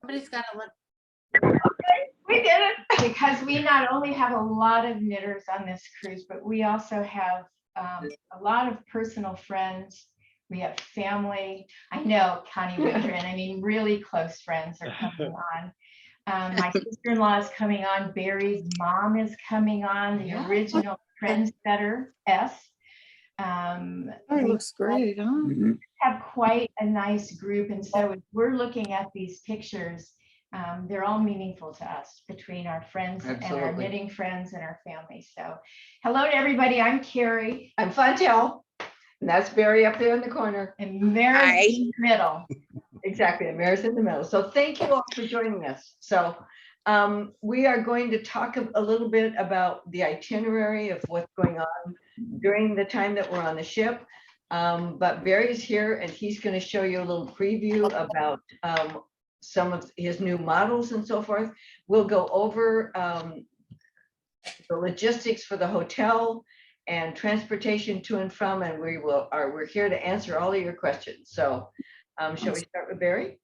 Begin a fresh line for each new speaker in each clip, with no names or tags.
Somebody's got to look.
Okay, we did it. Because we not only have a lot of knitters on this cruise, but we also have a lot of personal friends. We have family. I know Connie Woodrin, I mean, really close friends are coming on. My sister-in-law is coming on. Barry's mom is coming on, the original trendsetter, S.
Oh, it looks great, huh?
Have quite a nice group. And so if we're looking at these pictures, they're all meaningful to us between our friends and our knitting friends and our family. So hello to everybody. I'm Carrie.
I'm Fontel. And that's Barry up there in the corner.
And Mary's in the middle.
Exactly, and Mary's in the middle. So thank you all for joining us. So we are going to talk a little bit about the itinerary of what's going on during the time that we're on the ship. But Barry's here and he's going to show you a little preview about some of his new models and so forth. We'll go over the logistics for the hotel and transportation to and from, and we're here to answer all of your questions. So shall we start with Barry?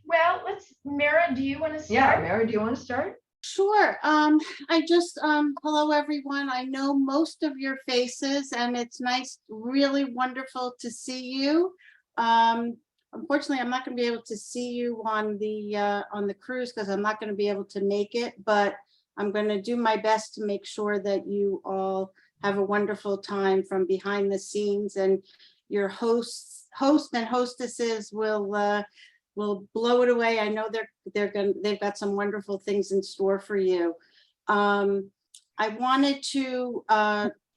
Well, Mara, do you want to start?
Yeah, Mara, do you want to start?
Sure. I just, hello, everyone. I know most of your faces and it's nice, really wonderful to see you. Unfortunately, I'm not going to be able to see you on the cruise because I'm not going to be able to make it, but I'm going to do my best to make sure that you all have a wonderful time from behind the scenes, and your hosts and hostesses will blow it away. I know they've got some wonderful things in store for you. I wanted to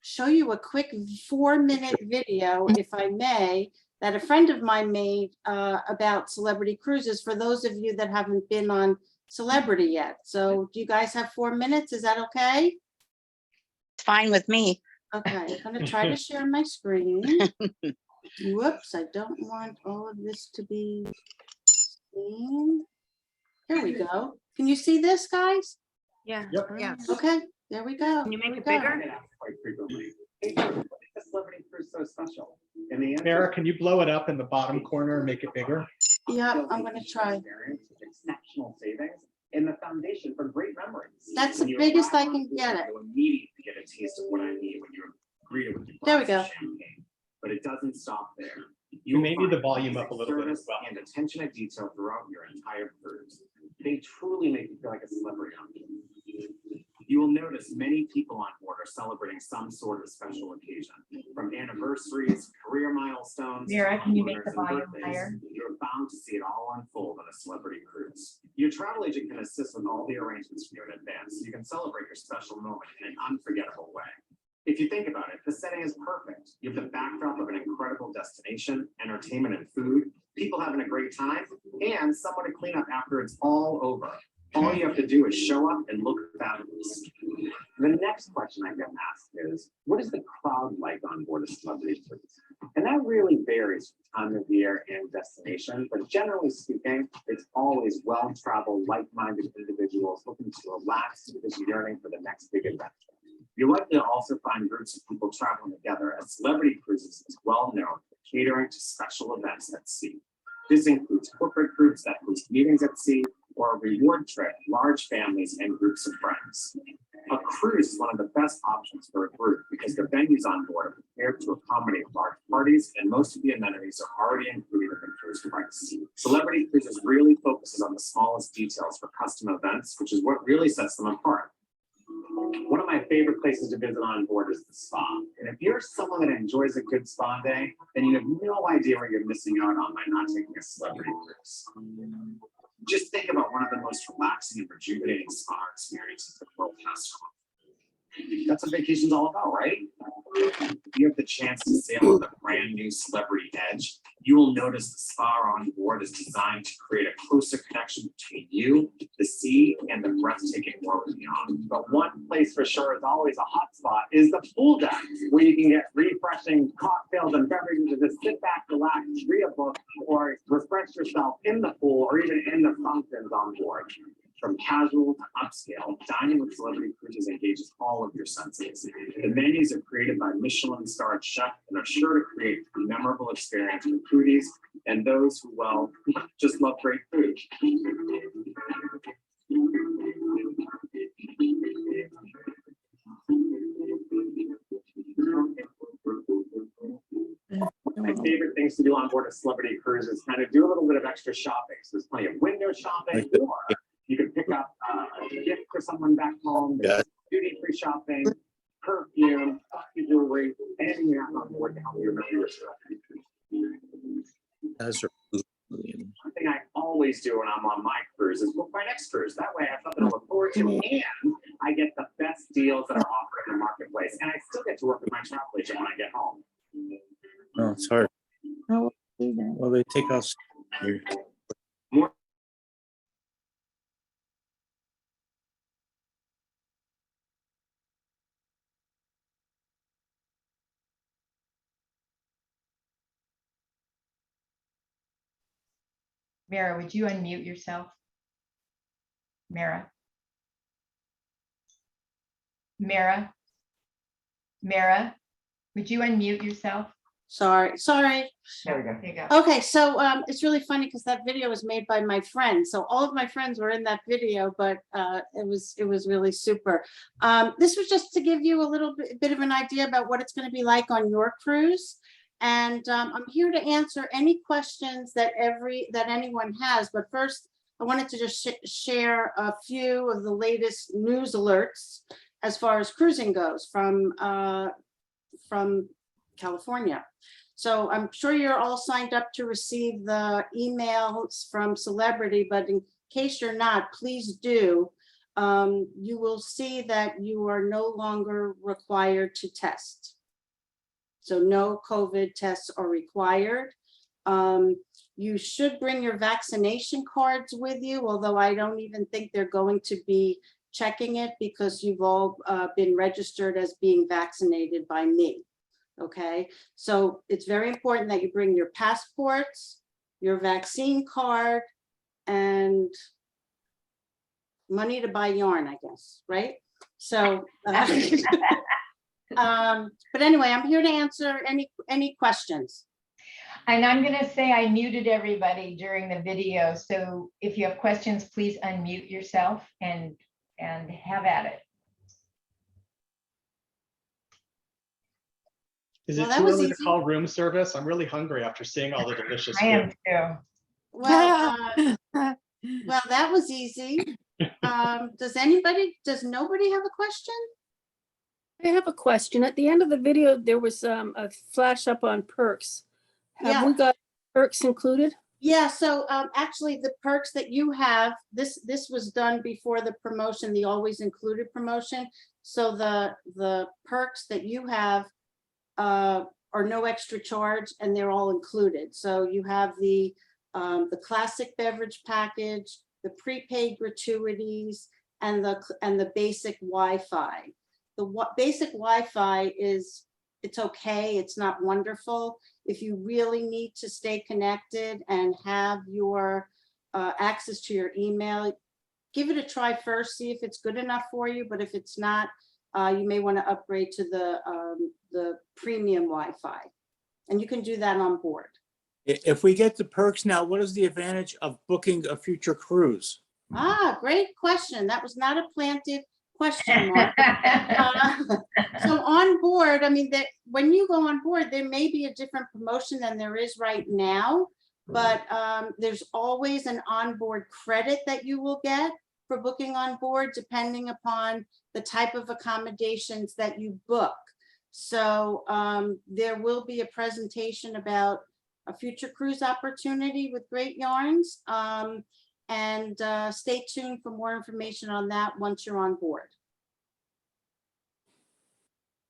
show you a quick 4-minute video, if I may, that a friend of mine made about Celebrity Cruises for those of you that haven't been on Celebrity yet. So do you guys have 4 minutes? Is that okay?
It's fine with me.
Okay, I'm going to try to share my screen. Whoops, I don't want all of this to be seen. Here we go. Can you see this, guys?
Yeah.
Yep.
Yeah.
Okay, there we go.
Can you make it
Here we
bigger?
Quite frequently. Hey, what makes the Celebrity Cruise so special? And the answer
Mara, can you blow it up in the bottom corner and make it bigger?
Yeah, I'm going to try.
experience with exceptional savings and the foundation for great memories.
That's
When
the
you
biggest I
arrive on
can get it.
board, you'll immediately get a taste of what I mean when you're greeted with your
There we
glass
go.
of champagne. But it doesn't stop there.
You may need the
find
volume up a little bit as
service
well.
And attention to detail throughout your entire cruise. They truly make you feel like a celebrity on board. You will notice many people on board are celebrating some sort of special occasion, from anniversaries, career milestones.
Mira, can you make the
honors, and
volume
birthdays.
higher?
You're bound to see it all unfold on a Celebrity Cruise. Your travel agent can assist with all the arrangements for you in advance, so you can celebrate your special moment in an unforgettable way. If you think about it, the setting is perfect. You have the backdrop of an incredible destination, entertainment and food, people having a great time, and someone to clean up after it's all over. All you have to do is show up and look fabulous. The next question I get asked is, what is the crowd like on board a Celebrity Cruise? And that really varies from time of year and destination, but generally speaking, it's always well-traveled, like-minded individuals looking to relax because you're yearning for the next big adventure. You're likely to also find groups of people traveling together, as Celebrity Cruises is well known for catering to special events at sea. This includes corporate groups that host meetings at sea, or a reward trip, large families and groups of friends. A cruise is one of the best options for a group because the venues on board are prepared to accommodate large parties, and most of the amenities are already included in the cruise price. Celebrity Cruises really focuses on the smallest details for custom events, which is what really sets them apart. One of my favorite places to visit on board is the spa. And if you're someone that enjoys a good spa day, then you have no idea what you're missing out on by not taking a Celebrity Cruise. Just think about one of the most relaxing and rejuvenating spa experiences the world has to offer. That's what vacation's all about, right? If you have the chance to sail on the brand new Celebrity Edge, you will notice the spa on board is designed to create a closer connection between you, the sea, and the breathtaking world beyond. But one place for sure is always a hot spot is the pool deck, where you can get refreshing cocktails and beverages to just sit back, relax, read a book, or refresh yourself in the pool or even in the fountains on board. From casual to upscale, dining with Celebrity Cruises engages all of your senses. The menus are created by Michelin-starred chefs and are sure to create a memorable experience for foodies and those who, well, just love great food. favorite things to do on board a celebrity cruise is kind of do a little bit of extra shopping. So there's plenty of window shopping, or you can pick up a gift for someone back home. There's duty-free shopping, perfume, jewelry, anything you have on board to help you remember your trip. One thing I always do when I'm on my cruise is book my next cruise. That way I have something to look forward to, and I get the best deals that are offered in the marketplace. And I still get to work with my travel agent when I get home.
Oh, it's hard.
How will I do that?
Well, they take us here.
Mara, would you unmute yourself? Mara? Mara? Mara, would you unmute yourself?
Sorry.
There we go. There you go.
Okay, so it's really funny because that video was made by my friend. So all of my friends were in that video, but it was really super. This was just to give you a little bit of an idea about what it's going to be like on your cruise. And I'm here to answer any questions that anyone has. But first, I wanted to just share a few of the latest news alerts as far as cruising goes from California. So I'm sure you're all signed up to receive the emails from Celebrity, but in case you're not, please do. You will see that you are no longer required to test. So no COVID tests are required. You should bring your vaccination cards with you, although I don't even think they're going to be checking it because you've all been registered as being vaccinated by me. Okay, so it's very important that you bring your passports, your vaccine card, and money to buy yarn, I guess, right? So, but anyway, I'm here to answer any questions.
And I'm going to say I muted everybody during the video. So if you have questions, please unmute yourself and have at it.
Is
Well,
it
that
too
was
early to
easy.
call room service? I'm really hungry after seeing all the delicious
I am
food.
too.
Well, well, that was easy. Does nobody have a question?
I have a question. At the end of the video, there was a flash up on perks. Have we got perks included?
Yeah, so actually the perks that you have, this was done before the promotion, the always included promotion. So the perks that you have are no extra charge and they're all included. So you have the classic beverage package, the prepaid gratuities, and the basic Wi-Fi. The basic Wi-Fi it's okay, it's not wonderful. If you really need to stay connected and have your access to your email, give it a try first, see if it's good enough for you. But if it's not, you may want to upgrade to the premium Wi-Fi, and you can do that on board.
If we get the perks now, what is the advantage of booking a future cruise?
Ah, great question. That was not a planted question mark. So on board, I mean, that when you go on board, there may be a different promotion than there is right now, but there's always an onboard credit that you will get for booking on board, depending upon the type of accommodations that you book. So there will be a presentation about a future cruise opportunity with Great Yarns. And stay tuned for more information on that once you're on board.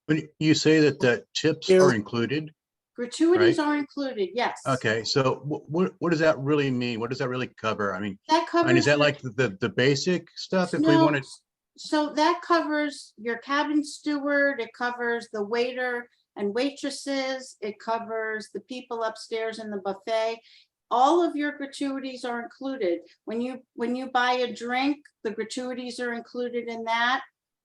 When you say that the tips are included,
Gratuities
right?
are included, yes.
Okay, so what does that really mean? What does that really cover? I mean,
That covers.
is that like the basic stuff if we
No,
wanted?
So that covers your cabin steward, it covers the waiter and waitresses, it covers the people upstairs in the buffet. All of your gratuities are included. When you buy a drink, the gratuities are included in that.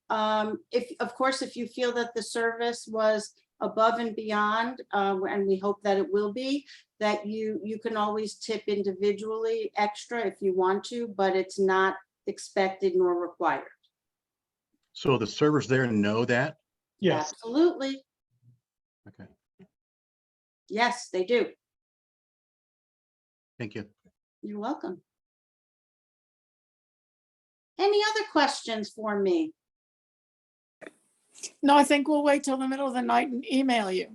Of course, if you feel that the service was above and beyond, and we hope that it will be, that you can always tip individually extra if you want to, but it's not expected nor required.
So the servers there know that?
Yes.
Absolutely.
Okay.
Yes, they do.
Thank you.
You're welcome. Any other questions for me?
No, I think we'll wait till the middle of the night and email you.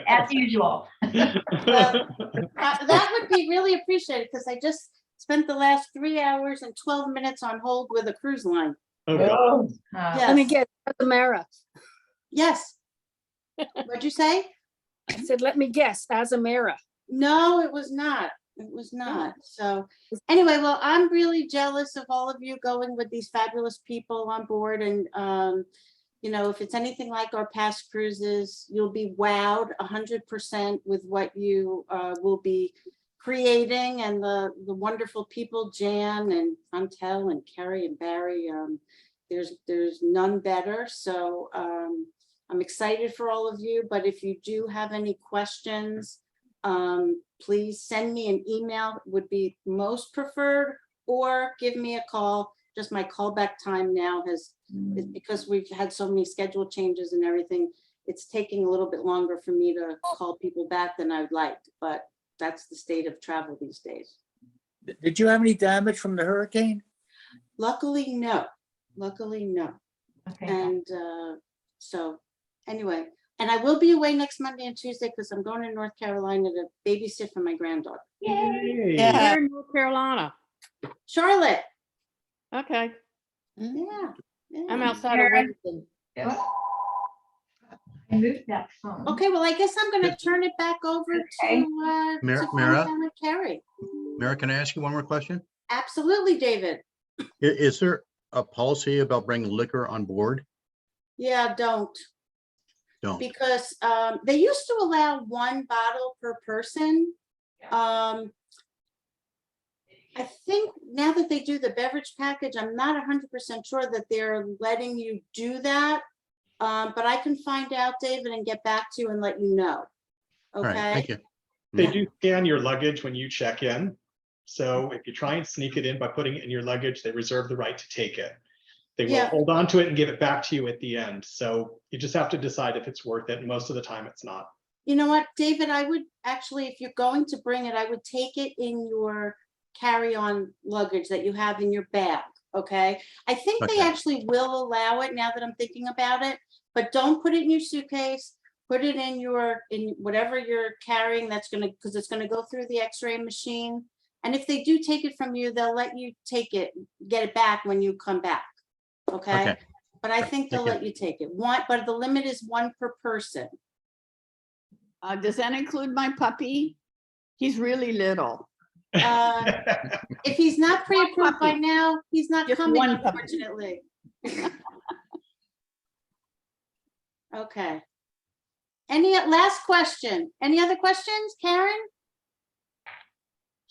As usual.
That would be really appreciated because I just spent the last 3 hours and 12 minutes on hold with a cruise line.
Okay.
Let me
Yes,
guess, Azamara.
yes. What'd you say?
I said, let me guess, Azamara.
No, it was not. It was not. So anyway, well, I'm really jealous of all of you going with these fabulous people on board. And, you know, if it's anything like our past cruises, you'll be wowed 100% with what you will be creating, and the wonderful people, Jan and Chantel and Carrie and Barry. There's none better. So I'm excited for all of you. But if you do have any questions, please send me an email, would be most preferred, or give me a call. Just my callback time now is because we've had so many schedule changes and everything, it's taking a little bit longer for me to call people back than I would like, but that's the state of travel these days.
Did you have any damage from the hurricane?
Luckily, no. Luckily, no.
Okay.
And so anyway, and I will be away next Monday and Tuesday because I'm going to North Carolina to babysit for my granddaughter.
Yay.
Yeah.
Where in North Carolina?
Charlotte.
Okay,
Yeah.
I'm
yeah.
outside of
Karen?
Winston.
Yes. I moved that phone.
Okay, well, I guess I'm gonna turn it back over
Okay.
to
Mara-
Fun
Mara?
Time with Carrie.
Mara, can I ask you one more question?
Absolutely, David.
Is there a policy about bringing liquor on board?
Yeah, don't.
Don't.
Because they used to allow 1 bottle per person. I think now that they do the beverage package, I'm not 100% sure that they're letting you do that. But I can find out, David, and get back to you and let you know.
All right,
Okay.
thank you.
They do scan your luggage when you check in. So if you try and sneak it in by putting it in your luggage, they reserve the right to take it. They will
Yeah.
hold on to it and give it back to you at the end. So you just have to decide if it's worth it. And most of the time it's not.
You know what, David, I would actually, if you're going to bring it, I would take it in your carry-on luggage that you have in your bag, okay? I think they
Okay.
actually will allow it now that I'm thinking about it, but don't put it in your suitcase. Put it in whatever you're carrying that's gonna, because it's gonna go through the x-ray machine. And if they do take it from you, they'll let you take it, get it back when you come back, okay?
Okay.
But I think they'll
Thank
let you take it. One, but the limit is 1 per person.
Does that include my puppy? He's really little.
If he's not pre-approved by
puppy.
now, he's not
Just
coming,
one puppy.
unfortunately. Okay. Any last question? Any other questions, Karen?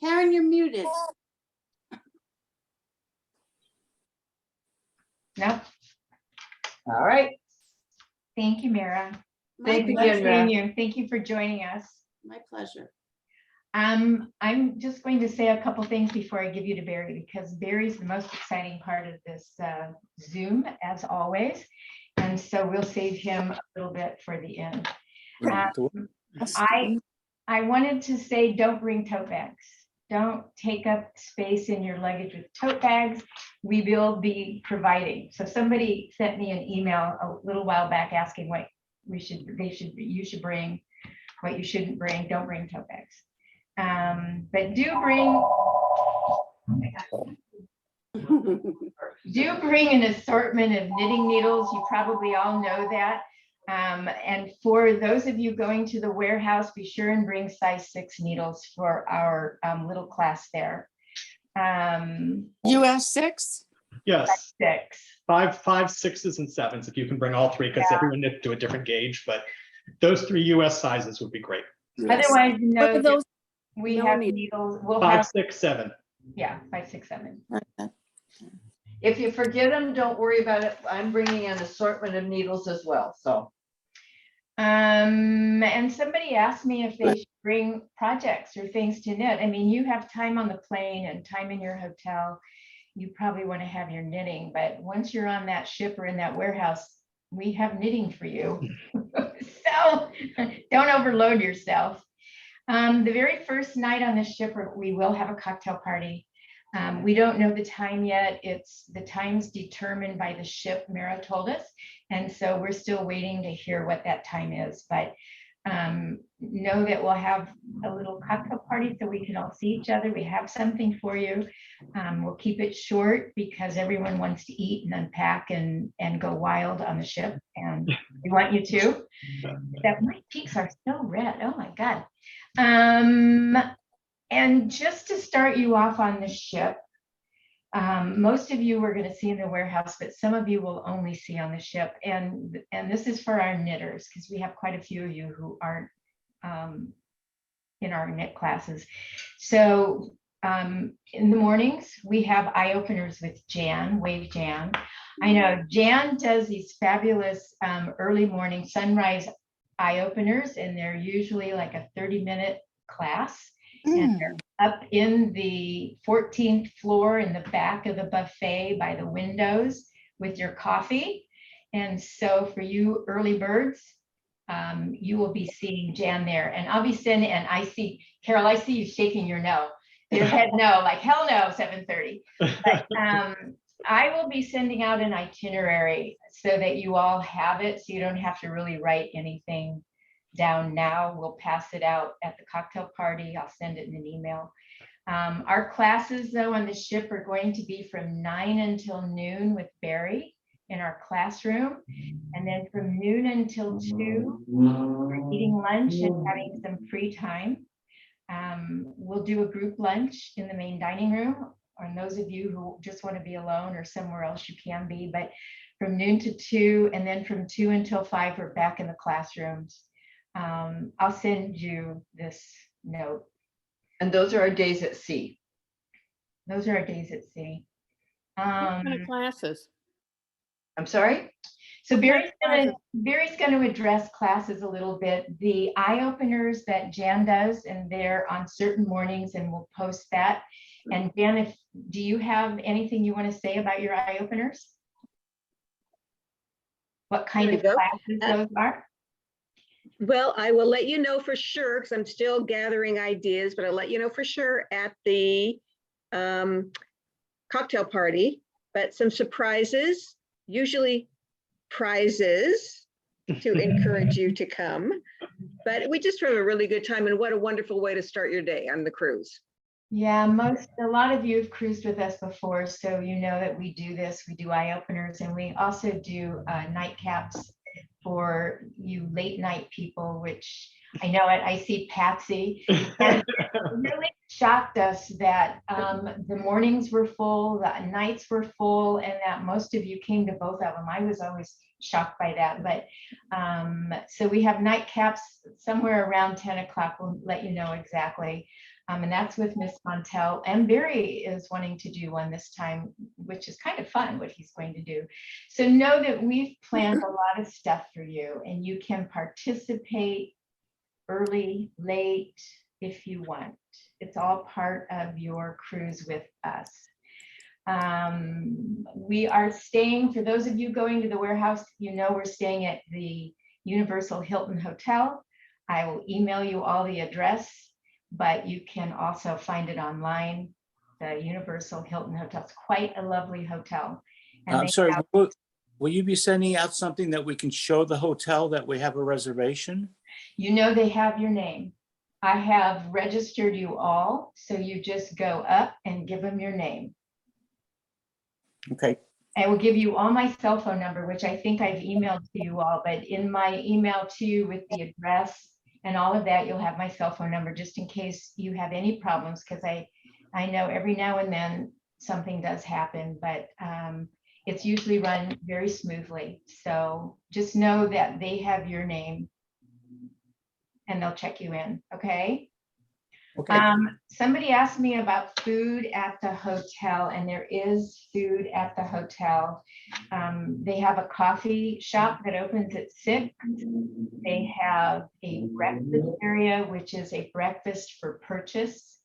Karen, you're muted.
No.
All right.
Thank you, Mara.
My
Thank you,
Nice
pleasure.
Mara.
seeing you. Thank you for joining us.
My pleasure.
I'm just going to say a couple things before I give you to Barry, because Barry's the most exciting part of this Zoom, as always. And so we'll save him a little bit for the end. I wanted to say, don't bring tote bags. Don't take up space in your luggage with tote bags. We will be providing. So somebody sent me an email a little while back asking what you should bring, what you shouldn't bring. Don't bring tote bags. But do bring, oh my God. Do bring an assortment of knitting needles. You probably all know that. And for those of you going to the warehouse, be sure and bring size 6 needles for our little class there.
US 6?
Yes,
6.
5, 6s, and 7s, if you can bring all 3, because everyone knits to a different gauge, but those 3 US sizes would be great.
Otherwise,
What
know
are
that
those?
we have
millimeters?
needles. We'll
5,
have,
6, 7.
yeah, 5, 6, 7.
If you forget them, don't worry about it. I'm bringing an assortment of needles as well, so.
And somebody asked me if they should bring projects or things to knit. I mean, you have time on the plane and time in your hotel. You probably want to have your knitting, but once you're on that ship or in that warehouse, we have knitting for you. So don't overload yourself. The very first night on the ship, we will have a cocktail party. We don't know the time yet. The time's determined by the ship, Mara told us. And so we're still waiting to hear what that time is. But know that we'll have a little cocktail party so we can all see each other. We have something for you. We'll keep it short because everyone wants to eat and unpack and go wild on the ship. And we want you to. That my cheeks are so red. Oh my God. And just to start you off on the ship, most of you we're going to see in the warehouse, but some of you will only see on the ship. And this is for our knitters, because we have quite a few of you who aren't in our knit classes. So in the mornings, we have eye openers with Jan, Wave Jan. I know Jan does these fabulous early morning sunrise eye openers, and they're usually like a 30-minute class. And they're up in the 14th floor in the back of the buffet by the windows with your coffee. And so for you early birds, you will be seeing Jan there. And I'll be sending, and I see, Carol, I see you shaking your head no, like hell no, 7:30. But I will be sending out an itinerary so that you all have it, so you don't have to really write anything down now. We'll pass it out at the cocktail party. I'll send it in an email. Our classes though on the ship are going to be from 9 until noon with Barry in our classroom. And then from noon until 2, we're eating lunch and having some free time. We'll do a group lunch in the main dining room. And those of you who just want to be alone or somewhere else, you can be. But from noon to 2, and then from 2 until 5, we're back in the classrooms. I'll send you this note.
And those are our days at sea.
Those are our days at sea.
What kind of classes?
I'm sorry?
So Barry's going to address classes a little bit. The eye openers that Jan does, and they're on certain mornings, and we'll post that. And Jan, do you have anything you want to say about your eye openers? What kind of classes those are?
Well, I will let you know for sure, because I'm still gathering ideas, but I'll let you know for sure at the cocktail party. But some surprises, usually prizes to encourage you to come. But we just have a really good time, and what a wonderful way to start your day on the cruise.
Yeah, a lot of you have cruised with us before, so you know that we do this. We do eye openers, and we also do nightcaps for you late night people, which I know it. I see Patsy. And it really shocked us that the mornings were full, the nights were full, and that most of you came to both of them. I was always shocked by that. But so we have nightcaps somewhere around 10 o'clock. We'll let you know exactly. And that's with Miss Montel. And Barry is wanting to do one this time, which is kind of fun, what he's going to do. So know that we've planned a lot of stuff for you, and you can participate early, late, if you want. It's all part of your cruise with us. We are staying, for those of you going to the warehouse, you know we're staying at the Universal Hilton Hotel. I will email you all the address, but you can also find it online. The Universal Hilton Hotel. It's quite a lovely hotel. And
I'm sorry, will you be sending out something that we can show the hotel that we have a reservation?
You know they have your name. I have registered you all, so you just go up and give them your name.
Okay.
I will give you all my cell phone number, which I think I've emailed to you all, but in my email to you with the address and all of that, you'll have my cell phone number just in case you have any problems, because I know every now and then something does happen, but it's usually run very smoothly. So just know that they have your name and they'll check you in, okay?
Okay.
Somebody asked me about food at the hotel, and there is food at the hotel. They have a coffee shop that opens at 6. They have a breakfast area, which is a breakfast for purchase,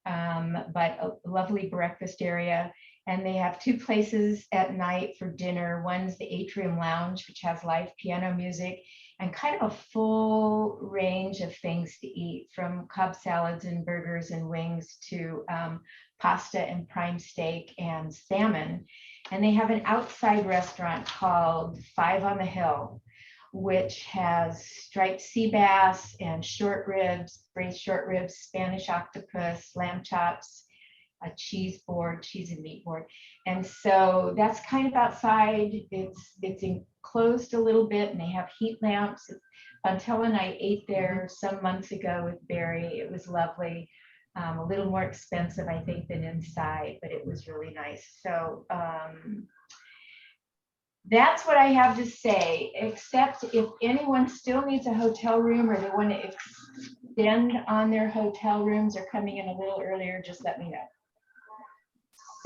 but a lovely breakfast area. And they have 2 places at night for dinner. One's the Atrium Lounge, which has live piano music and kind of a full range of things to eat, from Cobb salads and burgers and wings to pasta and prime steak and salmon. And they have an outside restaurant called Five on the Hill, which has striped sea bass and short ribs, braised short ribs, Spanish octopus, lamb chops, a cheese board, cheese and meat board. And so that's kind of outside. It's enclosed a little bit, and they have heat lamps. Until and I ate there some months ago with Barry. It was lovely. A little more expensive, I think, than inside, but it was really nice. So that's what I have to say, except if anyone still needs a hotel room or they want to extend on their hotel rooms or coming in a little earlier, just let me know.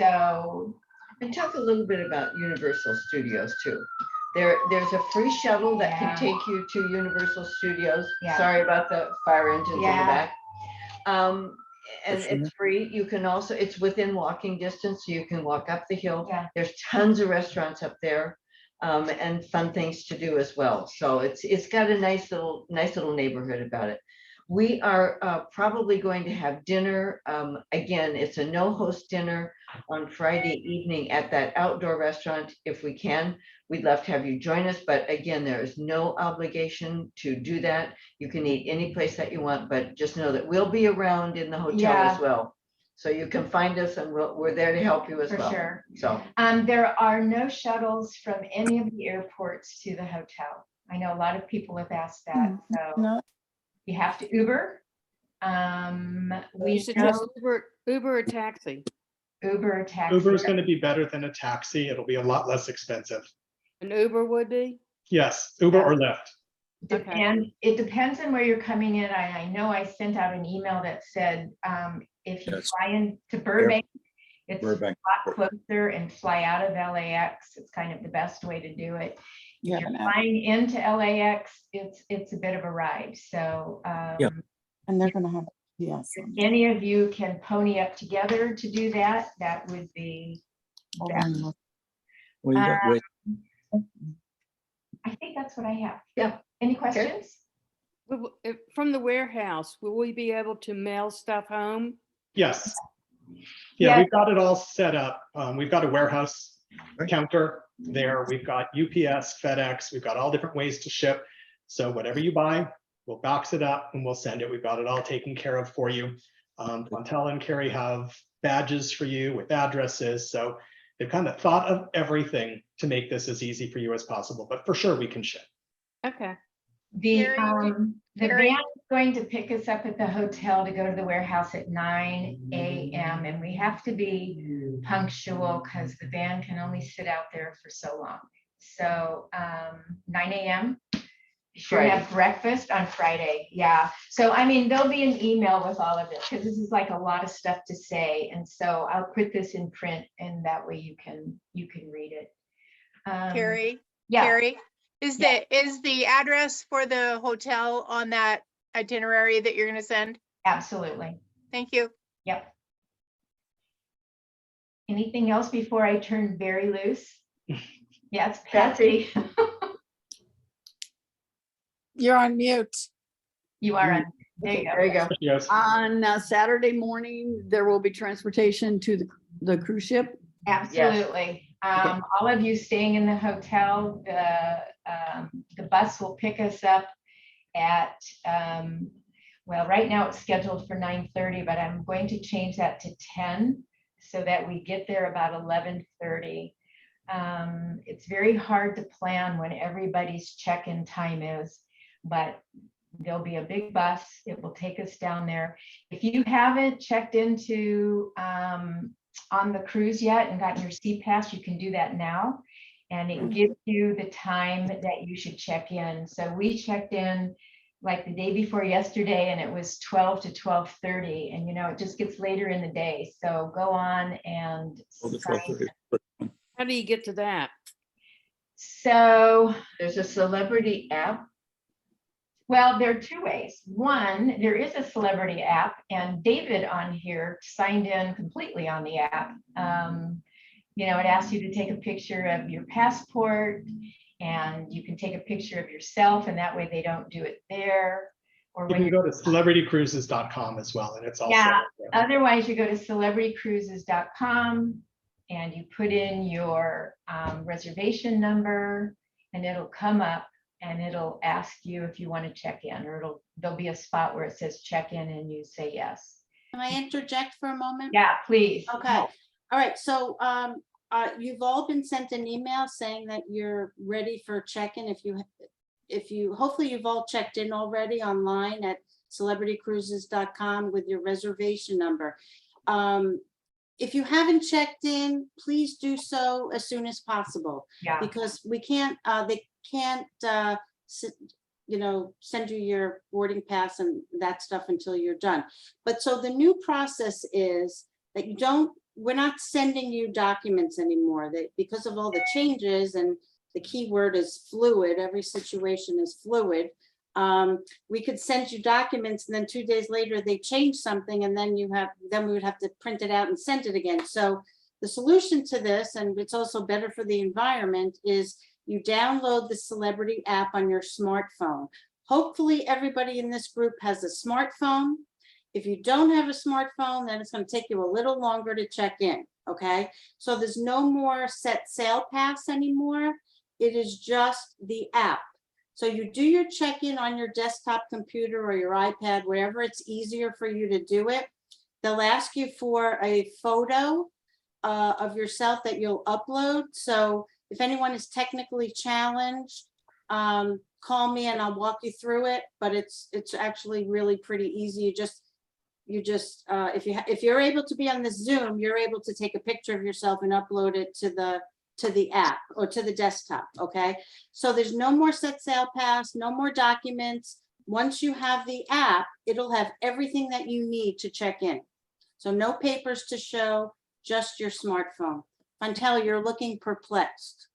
So,
And talk a little bit about Universal Studios too. There's a free shuttle that can take you to Universal Studios.
Yeah.
Sorry about the fire engines in the
Yeah.
back. And
That's
it's free. You can also, it's within walking distance, so you can walk up the hill.
Yeah.
There's tons of restaurants up there, and fun things to do as well. So it's got a nice little neighborhood about it. We are probably going to have dinner. Again, it's a no-host dinner on Friday evening at that outdoor restaurant if we can. We'd love to have you join us, but again, there is no obligation to do that. You can eat any place that you want, but just know that we'll be around in the hotel as well. So you can find us, and we're there to help you as
for
well.
sure.
So
There are no shuttles from any of the airports to the hotel. I know a lot of people have asked that, so
No,
you have to Uber.
You
We
suggest
know
Uber or taxi?
Uber or taxi.
Uber is going to be better than a taxi. It'll be a lot less expensive.
An Uber would be?
Yes, Uber or Lyft.
And it depends on where you're coming in. I know I sent out an email that said, if you
Yes.
fly into Burbank, it's a
Burbank.
lot closer, and fly out of LAX. It's kind of the best way to do it.
you
If
have
you're
an app,
flying into LAX, it's a bit of a ride. So
and they're gonna have, yes.
if any of you can pony up together to do that, that would be best.
Well, you got- wait,
I think that's what I have.
Yeah.
Any questions?
From the warehouse, will we be able to mail stuff home?
Yes.
Yeah.
Yeah, we've got it all set up. We've got a warehouse counter there. We've got UPS, FedEx. We've got all different ways to ship. So whatever you buy, we'll box it up and we'll send it. We've got it all taken care of for you. Montel and Carrie have badges for you with addresses. So they've kind of thought of everything to make this as easy for you as possible, but for sure we can ship.
Okay.
The
Carrie?
van is going to pick us up at the hotel to go to the warehouse at 9 a.m. and we have to be punctual because the van can only sit out there for so long. So 9 a.m. Sure, have breakfast on Friday. Yeah. So I mean, there'll be an email with all of it because this is like a lot of stuff to say. And so I'll put this in print, and that way you can read it.
Carrie,
Yeah.
Carrie, is the address for the hotel on that itinerary that you're gonna send?
Absolutely.
Thank you.
Yep. Anything else before I turn very loose? Yes, Patsy.
You're on mute.
You are on. There you go.
There you go.
Yes.
On Saturday morning, there will be transportation to the cruise ship.
Absolutely. All of you staying in the hotel, the bus will pick us up at, well, right now it's scheduled for 9:30, but I'm going to change that to 10 so that we get there about 11:30. It's very hard to plan when everybody's check-in time is, but there'll be a big bus. It will take us down there. If you haven't checked into on the cruise yet and gotten your seat pass, you can do that now. And it gives you the time that you should check in. So we checked in like the day before yesterday, and it was 12 to 12:30. And you know, it just gets later in the day. So go on and sign.
How do you get to that?
So
There's a celebrity app.
well, there are two ways. One, there is a celebrity app, and David on here signed in completely on the app. You know, it asks you to take a picture of your passport, and you can take a picture of yourself, and that way they don't do it there. Or
You
when
can
you're
go to celebritycruises.com as well, and it's also.
Yeah.
there.
Otherwise, you go to celebritycruises.com and you put in your reservation number, and it'll come up and it'll ask you if you want to check in, or there'll be a spot where it says check in and you say yes.
Can I interject for a moment?
Yeah, please.
Okay, all right, so you've all been sent an email saying that you're ready for check-in. If you, hopefully you've all checked in already online at celebritycruises.com with your reservation number. If you haven't checked in, please do so as soon as possible,
Yeah.
because we can't, they can't, you know, send you your boarding pass and that stuff until you're done. But so the new process is that we're not sending you documents anymore, that because of all the changes, and the key word is fluid, every situation is fluid. We could send you documents and then 2 days later they change something, and then we would have to print it out and send it again. So the solution to this, and it's also better for the environment, is you download the Celebrity app on your smartphone. Hopefully everybody in this group has a smartphone. If you don't have a smartphone, then it's going to take you a little longer to check in, okay? So there's no more set sail pass anymore. It is just the app. So you do your check-in on your desktop computer or your iPad, wherever it's easier for you to do it. They'll ask you for a photo of yourself that you'll upload. So if anyone is technically challenged, call me and I'll walk you through it. But it's actually really pretty easy. If you're able to be on the Zoom, you're able to take a picture of yourself and upload it to the app or to the desktop. Okay, so there's no more set sail pass, no more documents. Once you have the app, it'll have everything that you need to check in. So no papers to show, just your smartphone. Fontel, you're looking perplexed.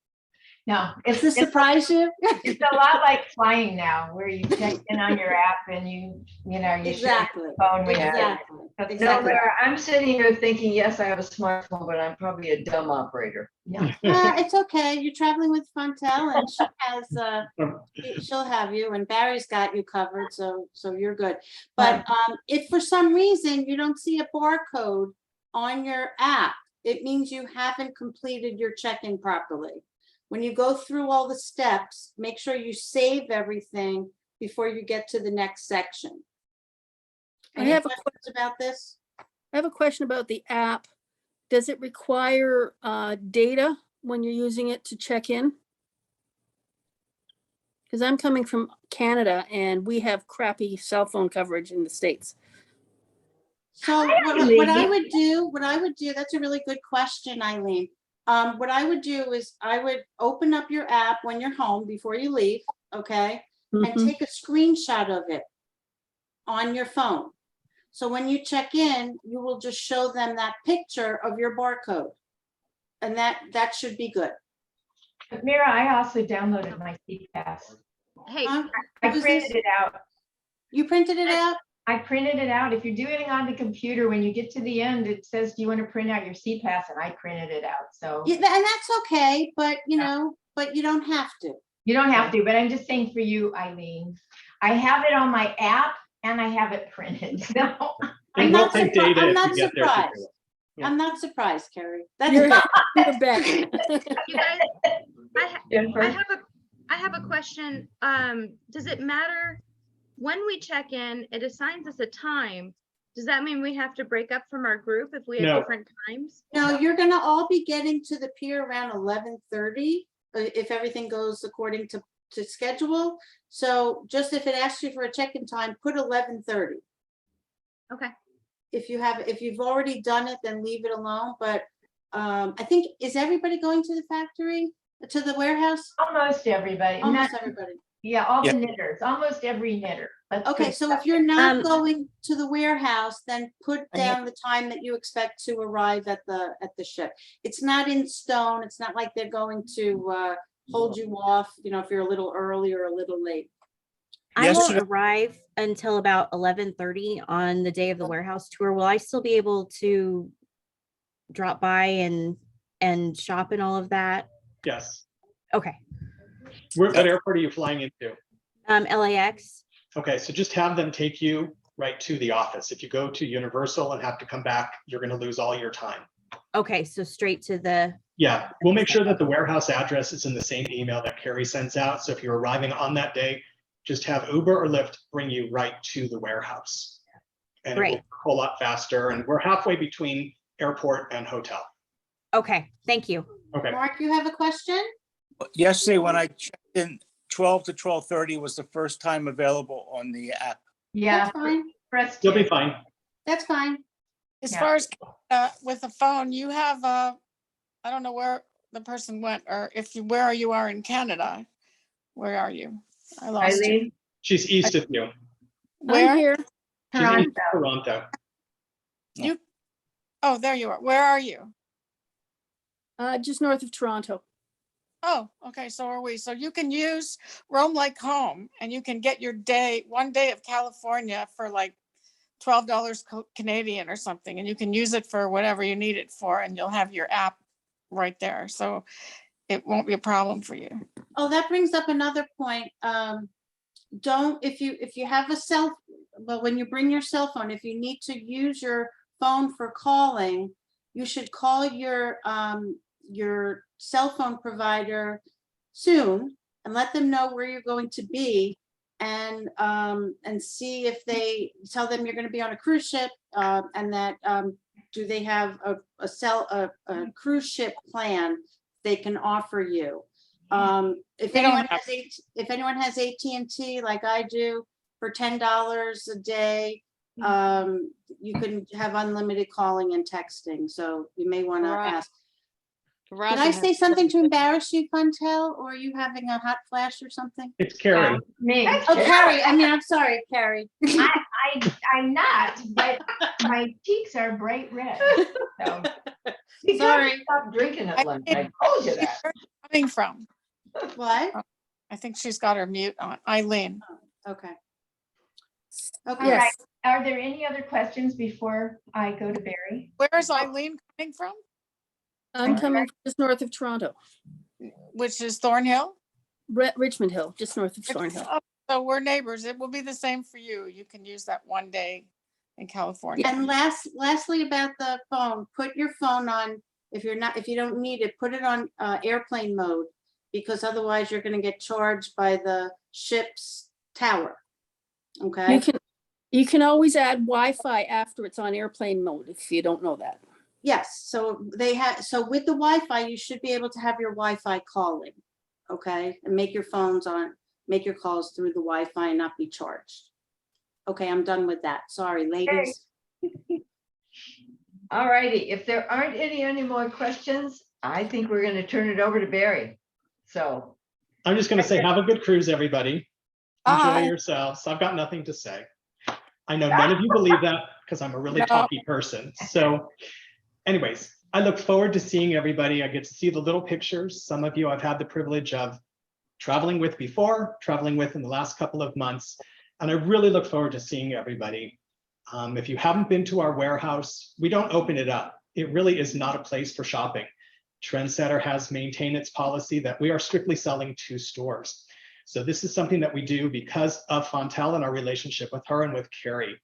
No,
Does this surprise you?
It's a lot like flying now, where you check in on your app and you
Exactly.
share your phone with you.
Exactly.
No,
Exactly.
Laura, I'm sitting here thinking, yes, I have a smartphone, but I'm probably a dumb operator.
No.
It's okay. You're traveling with Fontel, and she has she'll have you, and Barry's got you covered, so you're good. But if for some reason you don't see a barcode on your app, it means you haven't completed your check-in properly. When you go through all the steps, make sure you save everything before you get to the next section. Any questions about this?
I have a question about the app. Does it require data when you're using it to check in? Because I'm coming from Canada and we have crappy cell phone coverage in the States.
So what I would do, that's a really good question, Eileen. What I would do is I would open up your app when you're home before you leave, okay? And take a screenshot of it on your phone. So when you check in, you will just show them that picture of your barcode. And that should be good.
But Mira, I also downloaded my CPAS.
Hey,
I printed it out.
You printed it out?
I printed it out. If you're doing it on the computer, when you get to the end, it says, do you want to print out your CPAS? And I printed it out. So
Yeah, and that's okay, but but you don't have to.
you don't have to, but I'm just saying for you, Eileen, I have it on my app and I have it printed. So
I'm not surprised. I'm not
to get there,
surprised.
Yeah.
I'm not surprised, Carrie. That's
You're
good.
back.
You guys,
Jennifer?
I have a question. Does it matter when we check in, it assigns us a time? Does that mean we have to break up from our group if we have
No.
different times?
No, you're gonna all be getting to the pier around 11:30, if everything goes according to schedule. So just if it asks you for a check-in time, put 11:30.
Okay.
If you've already done it, then leave it alone. But I think, is everybody going to the factory, to the warehouse?
almost everybody.
Almost
Not-
everybody.
Yeah, all
Yeah.
the knitters, almost every knitter. Let's
Okay,
put it
so
that
if you're not
Um,
going to the warehouse, then put
I have-
down the time that you expect to arrive at the ship. It's not in stone. It's not like they're going to hold you off, if you're a little early or a little late.
I won't
Yesterday-
arrive until about 11:30 on the day of the warehouse tour. Will I still be able to drop by and and shop and all of that?
Yes.
Okay.
What airport are you flying into?
LAX.
Okay, so just have them take you right to the office. If you go to Universal and have to come back, you're going to lose all your time.
Okay, so straight to the,
Yeah, we'll make sure that the warehouse address is in the same email that Carrie sends out. So if you're arriving on that day, just have Uber or Lyft bring you right to the warehouse. And it will
Great.
go a whole lot faster. And we're halfway between airport and hotel.
okay, thank you.
Okay.
Mark, you have a question?
Yesterday, when I checked in, 12 to 12:30 was the first time available on the app.
Yeah,
That's fine.
for us
You'll be
too.
fine.
That's fine.
As
Yeah.
far as with the phone, you have I don't know where the person went, or if you, where you are in Canada. Where are you? I lost you.
Eileen,
She's east of you.
I'm
Where?
here.
She's east of Toronto.
You, oh, there you are. Where are you?
Just north of Toronto.
Oh, okay, so are we. So you can use Roam Like Home and you can get your day, one day of California for like $12 Canadian or something, and you can use it for whatever you need it for, and you'll have your app right there. So it won't be a problem for you.
Oh, that brings up another point. Don't, if you have a well, when you bring your cell phone, if you need to use your phone for calling, you should call your cell phone provider soon and let them know where you're going to be, and see if they tell them you're going to be on a cruise ship, and that do they have a cruise ship plan they can offer you. If
We don't
anyone
have-
has AT&T like I do, for $10 a day, you can have unlimited calling and texting. So you may want to
Right.
ask. Did I say something to embarrass you, Funtel, or are you having a hot flash or something?
It's Carrie.
Me.
Oh, Carrie. I mean, I'm sorry, Carrie.
I'm not, but my cheeks are bright red. So
you
Sorry.
gotta stop drinking at lunch. I
I-
told you that.
Where are you coming from?
What?
I think she's got her mute on. Eileen.
Okay.
all
Okay.
right. Are there any other questions before I go to Barry?
Where's Eileen coming from?
I'm coming just north of Toronto.
Which is Thornhill?
Richmond Hill, just north of Thornhill.
Oh, so we're neighbors. It will be the same for you. You can use that one day in California.
And lastly about the phone, put your phone on, if you don't need it, put it on airplane mode, because otherwise you're going to get charged by the ship's tower. Okay.
You can always add Wi-Fi after it's on airplane mode if you don't know that.
Yes, so with the Wi-Fi, you should be able to have your Wi-Fi calling, okay? And make your calls through the Wi-Fi and not be charged. Okay, I'm done with that. Sorry, ladies.
All righty, if there aren't any more questions, I think we're gonna turn it over to Barry. So,
I'm just going to say, have a good cruise, everybody. Enjoy
Bye.
yourselves. I've got nothing to say. I know none of you believe that because I'm a really
No.
talky person. So anyways, I look forward to seeing everybody. I get to see the little pictures. Some of you I've had the privilege of traveling with before, traveling with in the last couple of months. And I really look forward to seeing everybody. If you haven't been to our warehouse, we don't open it up. It really is not a place for shopping. Trendsetter has maintained its policy that we are strictly selling to stores. So this is something that we do because of Fontel and our relationship with her and with Carrie.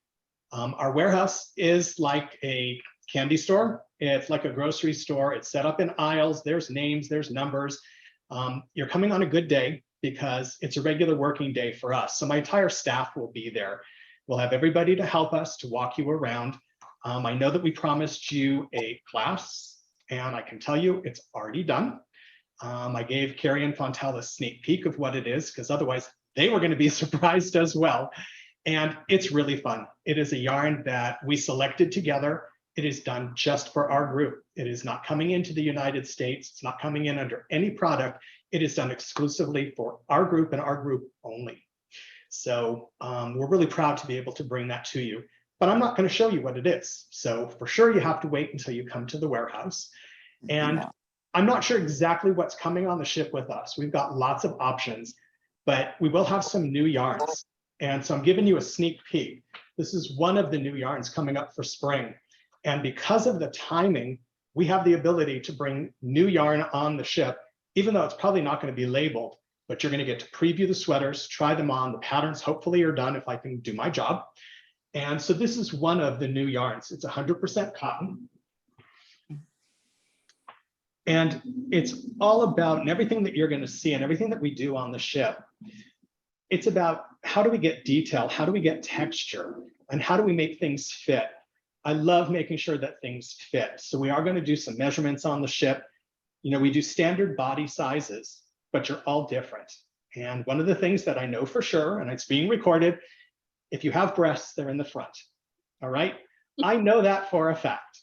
Our warehouse is like a candy store. It's like a grocery store. It's set up in aisles. There's names, there's numbers. You're coming on a good day because it's a regular working day for us. So my entire staff will be there. We'll have everybody to help us to walk you around. I know that we promised you a class, and I can tell you it's already done. I gave Carrie and Fontel a sneak peek of what it is, because otherwise they were going to be surprised as well. And it's really fun. It is a yarn that we selected together. It is done just for our group. It is not coming into the United States. It's not coming in under any product. It is done exclusively for our group and our group only. So we're really proud to be able to bring that to you. But I'm not going to show you what it is. So for sure, you have to wait until you come to the warehouse. And
Yeah.
I'm not sure exactly what's coming on the ship with us. We've got lots of options, but we will have some new yarns. And so I'm giving you a sneak peek. This is one of the new yarns coming up for spring. And because of the timing, we have the ability to bring new yarn on the ship, even though it's probably not going to be labeled, but you're going to get to preview the sweaters, try them on. The patterns hopefully are done if I can do my job. And so this is one of the new yarns. It's 100% cotton. And it's all about, and everything that you're going to see and everything that we do on the ship, it's about how do we get detail, how do we get texture, and how do we make things fit. I love making sure that things fit. So we are going to do some measurements on the ship. You know, we do standard body sizes, but you're all different. And one of the things that I know for sure, and it's being recorded, if you have breasts, they're in the front. All right. I know that for a fact.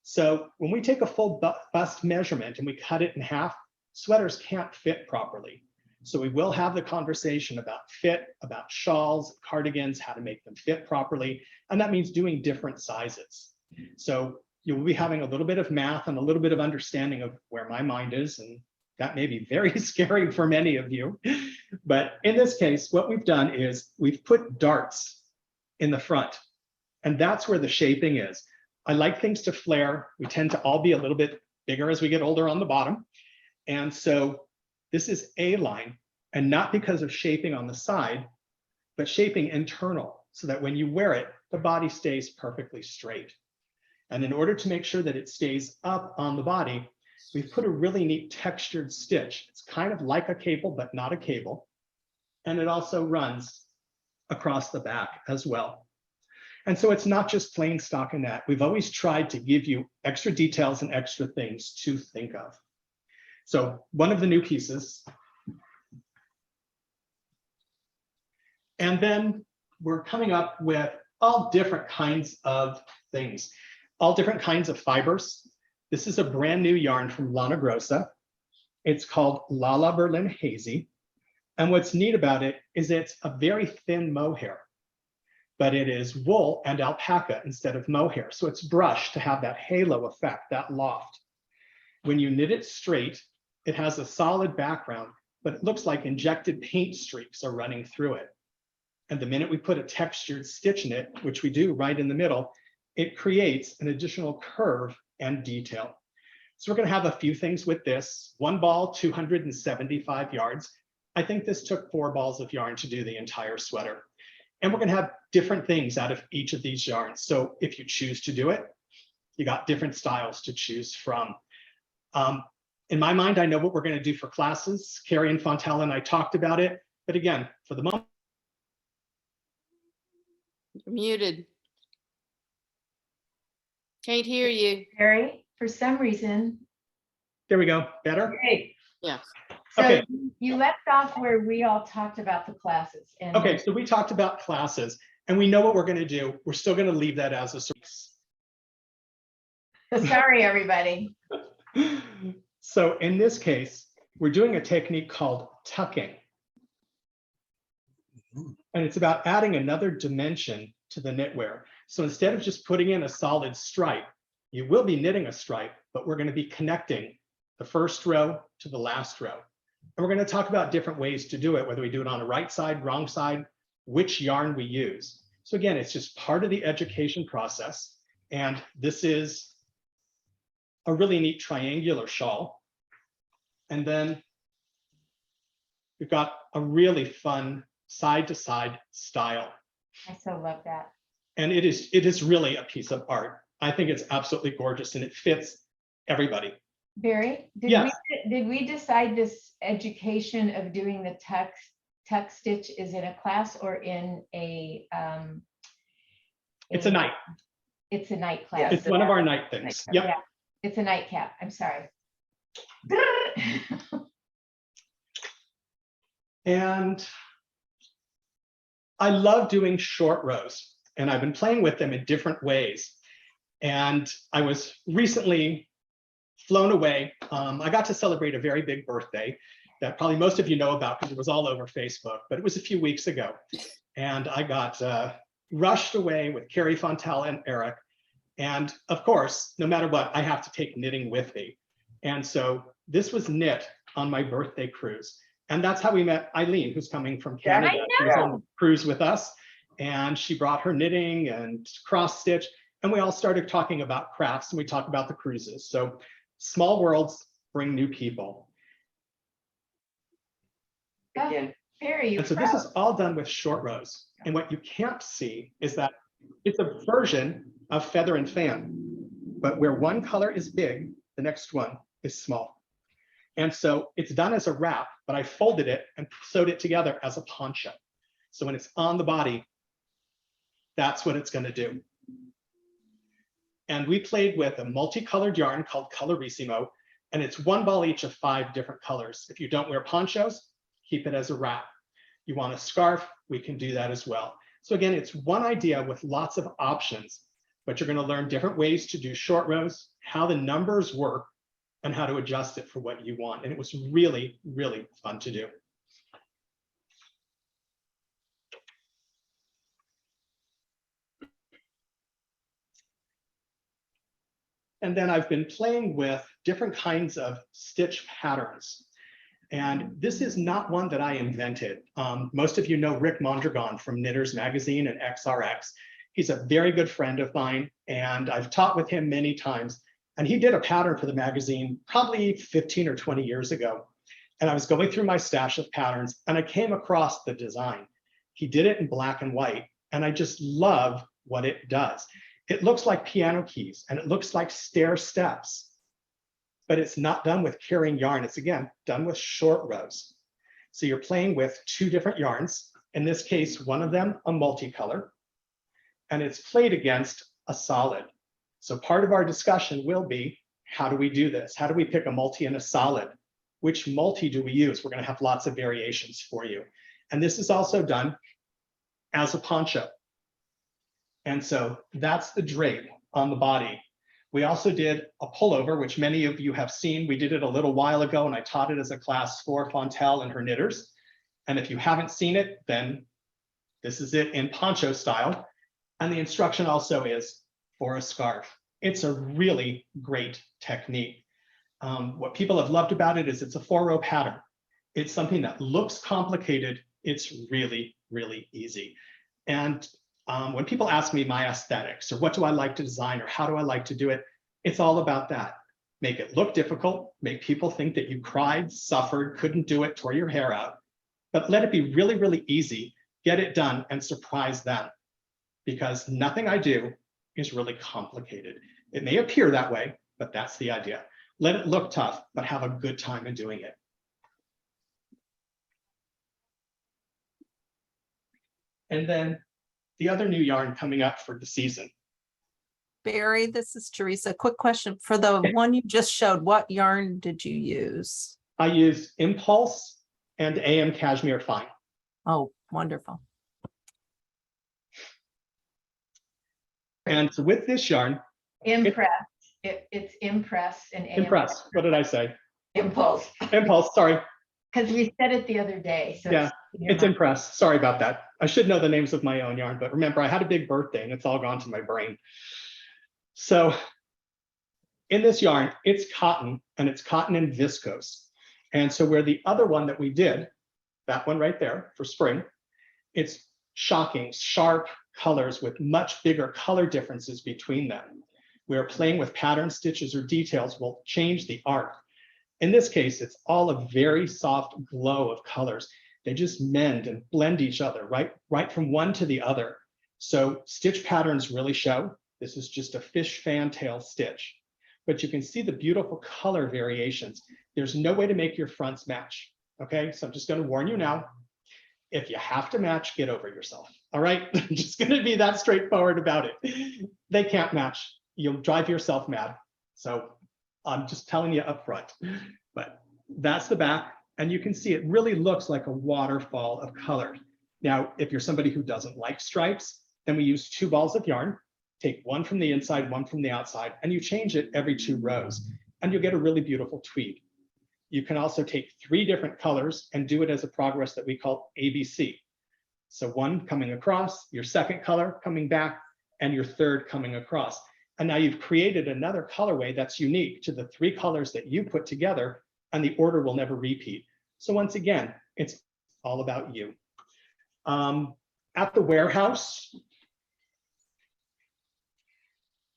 So when we take a full bust measurement and we cut it in half, sweaters can't fit properly. So we will have the conversation about fit, about shawls, cardigans, how to make them fit properly. And that means doing different sizes. So you'll be having a little bit of math and a little bit of understanding of where my mind is. And that may be very scary for many of you. But in this case, what we've done is we've put darts in the front. And that's where the shaping is. I like things to flare. We tend to all be a little bit bigger as we get older on the bottom. And so this is A-line, and not because of shaping on the side, but shaping internal, so that when you wear it, the body stays perfectly straight. And in order to make sure that it stays up on the body, we've put a really neat textured stitch. It's kind of like a cable, but not a cable. And it also runs across the back as well. And so it's not just plain stockinette. We've always tried to give you extra details and extra things to think of. So one of the new pieces. And then we're coming up with all different kinds of things, all different kinds of fibers. This is a brand new yarn from Lana Grossa. It's called Lala Berlin Hazy. And what's neat about it is it's a very thin mohair, but it is wool and alpaca instead of mohair. So it's brushed to have that halo effect, that loft. When you knit it straight, it has a solid background, but it looks like injected paint streaks are running through it. And the minute we put a textured stitch in it, which we do right in the middle, it creates an additional curve and detail. So we're going to have a few things with this. One ball, 275 yards. I think this took 4 balls of yarn to do the entire sweater. And we're going to have different things out of each of these yarns. So if you choose to do it, you got different styles to choose from. In my mind, I know what we're going to do for classes. Carrie and Fontella and I talked about it. But again, for the moment,
You're muted. Can't hear you.
Carrie, for some reason.
there we go. Better?
Great.
Yes.
So
Okay.
you left off where we all talked about the classes. And
Okay, so we talked about classes, and we know what we're going to do. We're still going to leave that as a surprise.
sorry, everybody.
So in this case, we're doing a technique called tucking. And it's about adding another dimension to the knitwear. So instead of just putting in a solid stripe, you will be knitting a stripe, but we're going to be connecting the first row to the last row. And we're going to talk about different ways to do it, whether we do it on the right side, wrong side, which yarn we use. So again, it's just part of the education process. And this is a really neat triangular shawl. And then we've got a really fun side-to-side style.
I so love that.
And it is really a piece of art. I think it's absolutely gorgeous and it fits everybody.
Barry,
Yes.
did we decide this education of doing the tuck stitch is in a class or in a
It's a night.
It's a night class.
It's one of our night things. Yep.
Yeah, it's a nightcap. I'm sorry.
And I love doing short rows, and I've been playing with them in different ways. And I was recently flown away. I got to celebrate a very big birthday that probably most of you know about because it was all over Facebook, but it was a few weeks ago. And I got rushed away with Carrie Fontella and Eric. And of course, no matter what, I have to take knitting with me. And so this was knit on my birthday cruise. And that's how we met Eileen, who's coming from Canada. She was on the cruise with us, and she brought her knitting and cross stitch. and we all started talking about crafts, and we talked about the cruises. So small worlds bring new people.
Again,
Barry, you
And so this is
froze.
all done with short rows. And what you can't see is that it's a version of feather and fan, but where one color is big, the next one is small. And so it's done as a wrap, but I folded it and sewed it together as a poncho. So when it's on the body, that's what it's going to do. And we played with a multicolored yarn called Colorissimo, and it's one ball each of 5 different colors. If you don't wear ponchos, keep it as a wrap. You want a scarf, we can do that as well. So again, it's one idea with lots of options, but you're going to learn different ways to do short rows, how the numbers work, and how to adjust it for what you want. And it was really, really fun to do. And then I've been playing with different kinds of stitch patterns. And this is not one that I invented. Most of you know Rick Mondragon from Knitters Magazine and XRX. He's a very good friend of mine, and I've taught with him many times. And he did a pattern for the magazine probably 15 or 20 years ago. And I was going through my stash of patterns, and I came across the design. He did it in black and white, and I just love what it does. It looks like piano keys, and it looks like stair steps, but it's not done with carrying yarn. It's, again, done with short rows. So you're playing with 2 different yarns. In this case, one of them a multicolor, and it's played against a solid. So part of our discussion will be, how do we do this? How do we pick a multi and a solid? Which multi do we use? We're going to have lots of variations for you. And this is also done as a poncho. And so that's the drape on the body. We also did a pullover, which many of you have seen. We did it a little while ago, and I taught it as a class for Fontel and her knitters. And if you haven't seen it, then this is it in poncho style. And the instruction also is for a scarf. It's a really great technique. What people have loved about it is it's a 4-row pattern. It's something that looks complicated. It's really, really easy. And when people ask me my aesthetics, or what do I like to design, or how do I like to do it, it's all about that. Make it look difficult, make people think that you cried, suffered, couldn't do it, tore your hair out, but let it be really, really easy, get it done, and surprise them. Because nothing I do is really complicated. It may appear that way, but that's the idea. Let it look tough, but have a good time in doing it. And then the other new yarn coming up for the season.
Barry, this is Teresa. Quick question. For the one you just showed, what yarn did you use?
I used Impulse and AM Cashmere Fine.
Oh, wonderful.
And so with this yarn,
Impress. It's Impress and
Impress. What did I say?
Impulse.
Impulse, sorry.
Because we said it the other day. So
Yeah, it's Impress. Sorry about that. I should know the names of my own yarn, but remember, I had a big birthday and it's all gone to my brain. So in this yarn, it's cotton, and it's cotton and viscose. And so where the other one that we did, that one right there for spring, it's shocking, sharp colors with much bigger color differences between them. We're playing with pattern stitches or details will change the art. In this case, it's all a very soft glow of colors. They just mend and blend each other right from one to the other. So stitch patterns really show. This is just a fish fantail stitch, but you can see the beautiful color variations. There's no way to make your fronts match. Okay, so I'm just going to warn you now. If you have to match, get over yourself. All right, I'm just going to be that straightforward about it. They can't match. You'll drive yourself mad. So I'm just telling you up front. But that's the back, and you can see it really looks like a waterfall of color. Now, if you're somebody who doesn't like stripes, then we use 2 balls of yarn. Take one from the inside, one from the outside, and you change it every 2 rows, and you'll get a really beautiful tweed. You can also take 3 different colors and do it as a progress that we call ABC. So one coming across, your second color coming back, and your third coming across. And now you've created another colorway that's unique to the 3 colors that you put together, and the order will never repeat. So once again, it's all about you. At the warehouse,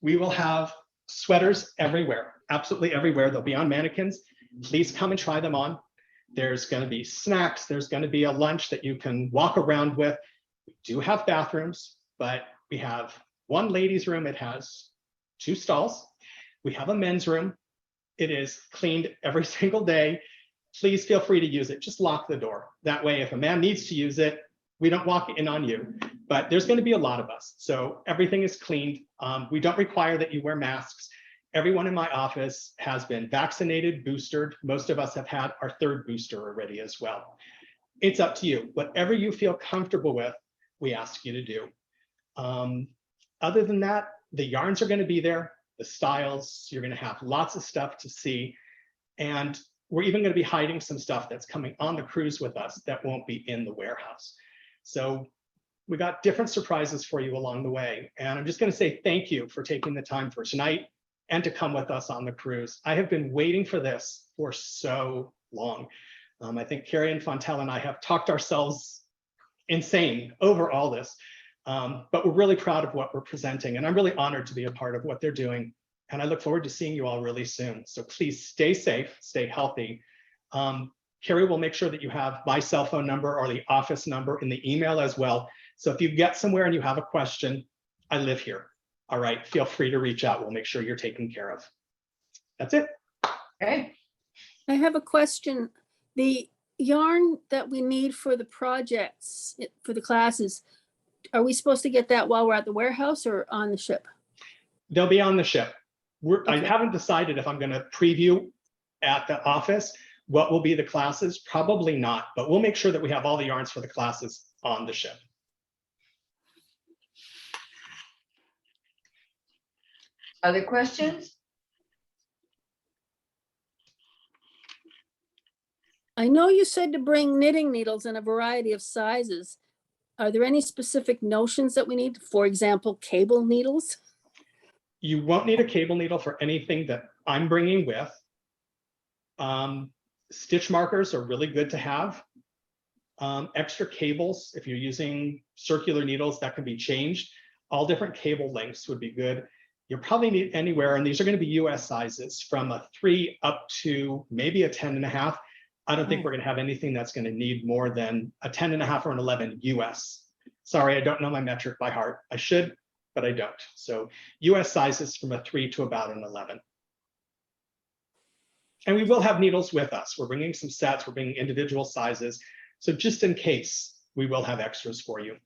We will have sweaters everywhere, absolutely everywhere. They'll be on mannequins. Please come and try them on. There's going to be snacks. There's going to be a lunch that you can walk around with. We do have bathrooms, but we have one ladies' room. It has 2 stalls. We have a men's room. It is cleaned every single day. Please feel free to use it. Just lock the door. That way, if a man needs to use it, we don't walk in on you. But there's going to be a lot of us. So everything is cleaned. We don't require that you wear masks. Everyone in my office has been vaccinated, boosted. Most of us have had our 3rd booster already as well. It's up to you. Whatever you feel comfortable with, we ask you to do. Other than that, the yarns are going to be there, the styles, you're going to have lots of stuff to see. And we're even going to be hiding some stuff that's coming on the cruise with us that won't be in the warehouse. So we got different surprises for you along the way. And I'm just going to say thank you for taking the time for tonight and to come with us on the cruise. I have been waiting for this for so long. I think Carrie and Fontel and I have talked ourselves insane over all this, but we're really proud of what we're presenting. And I'm really honored to be a part of what they're doing. And I look forward to seeing you all really soon. So please stay safe, stay healthy. Carrie will make sure that you have my cell phone number or the office number in the email as well. So if you get somewhere and you have a question, I live here. All right, feel free to reach out. We'll make sure you're taken care of. That's it.
Okay.
I have a question. The yarn that we need for the projects, for the classes, are we supposed to get that while we're at the warehouse or on the ship?
They'll be on the ship. I
Okay.
haven't decided if I'm going to preview at the office what will be the classes. Probably not, but we'll make sure that we have all the yarns for the classes on the ship.
Other questions?
I know you said to bring knitting needles in a variety of sizes. Are there any specific notions that we need? For example, cable needles?
You won't need a cable needle for anything that I'm bringing with. Stitch markers are really good to have. Extra cables, if you're using circular needles, that can be changed. All different cable lengths would be good. You'll probably need anywhere, and these are going to be US sizes, from a 3 up to maybe a 10.5. I don't think we're going to have anything that's going to need more than a 10.5 or an 11 US. Sorry, I don't know my metric by heart. I should, but I don't. So US sizes from a 3 to about an 11. And we will have needles with us. We're bringing some sets, we're bringing individual sizes. So just in case, we will have extras for you.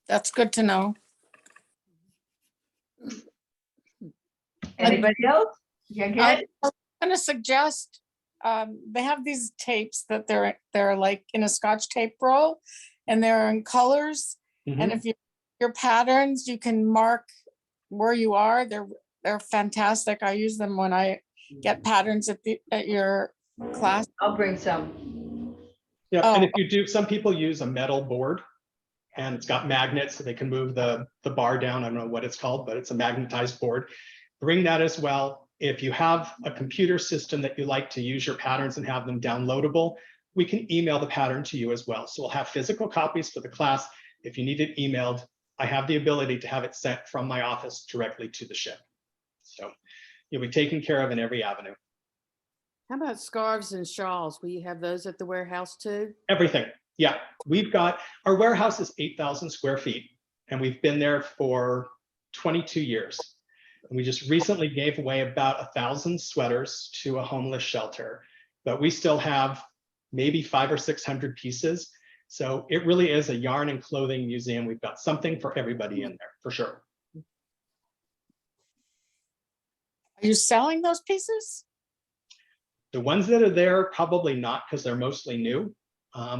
That's good to know.
Anybody else? You good?
I'm gonna suggest, they have these tapes that they're like in a Scotch tape roll, and they're in colors. And if your patterns, you can mark where you are. They're fantastic. I use them when I get patterns at your class.
I'll bring some.
Yeah,
Oh.
and if you do, some people use a metal board and it's got magnets so they can move the bar down. I don't know what it's called, but it's a magnetized board. Bring that as well. If you have a computer system that you like to use your patterns and have them downloadable, we can email the pattern to you as well. So we'll have physical copies for the class. If you need it emailed, I have the ability to have it sent from my office directly to the ship. So you'll be taken care of in every avenue.
How about scarves and shawls? Will you have those at the warehouse too?
Everything. Yeah, we've got, our warehouse is 8,000 square feet and we've been there for 22 years. And we just recently gave away about 1,000 sweaters to a homeless shelter, but we still have maybe 500 or 600 pieces. So it really is a yarn and clothing museum. We've got something for everybody in there, for sure.
Are you selling those pieces?
The ones that are there, probably not, because they're mostly new.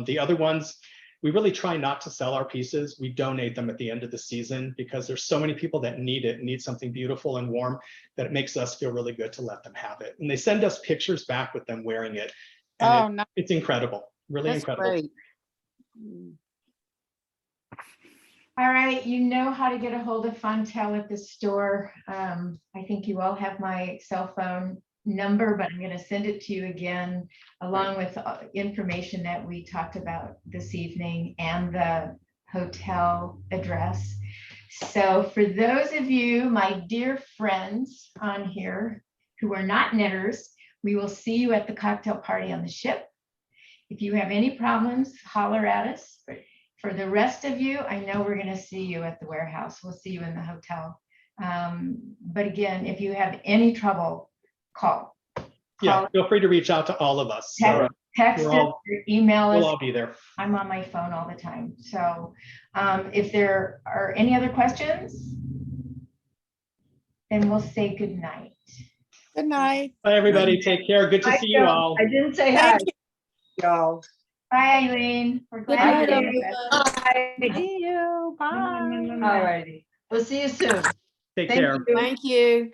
The other ones, we really try not to sell our pieces. We donate them at the end of the season because there's so many people that need it, need something beautiful and warm, that it makes us feel really good to let them have it. And they send us pictures back with them wearing it. And
no.
It's incredible, really
That's
incredible.
great.
All right, you know how to get a hold of Fontel at the store. I think you all have my cell phone number, but I'm going to send it to you again, along with information that we talked about this evening and the hotel address. So for those of you, my dear friends on here who are not knitters, we will see you at the cocktail party on the ship. If you have any problems, holler at us. For the rest of you, I know we're going to see you at the warehouse. We'll see you in the hotel. But again, if you have any trouble, call.
Yeah, feel free to reach out to all of us.
Text
we're
us
all-
or email us.
We'll all be there.
I'm on my phone all the time. So if there are any other questions, then we'll say good night.
Good night.
Bye, everybody. Take care. Good to see you all.
I didn't say hi.
Y'all. Bye, Eileen. We're
Good
glad
night,
you're here.
everyone.
See you. Bye.
All righty. We'll see you soon.
Take
Thank
care.
you.
Thank you.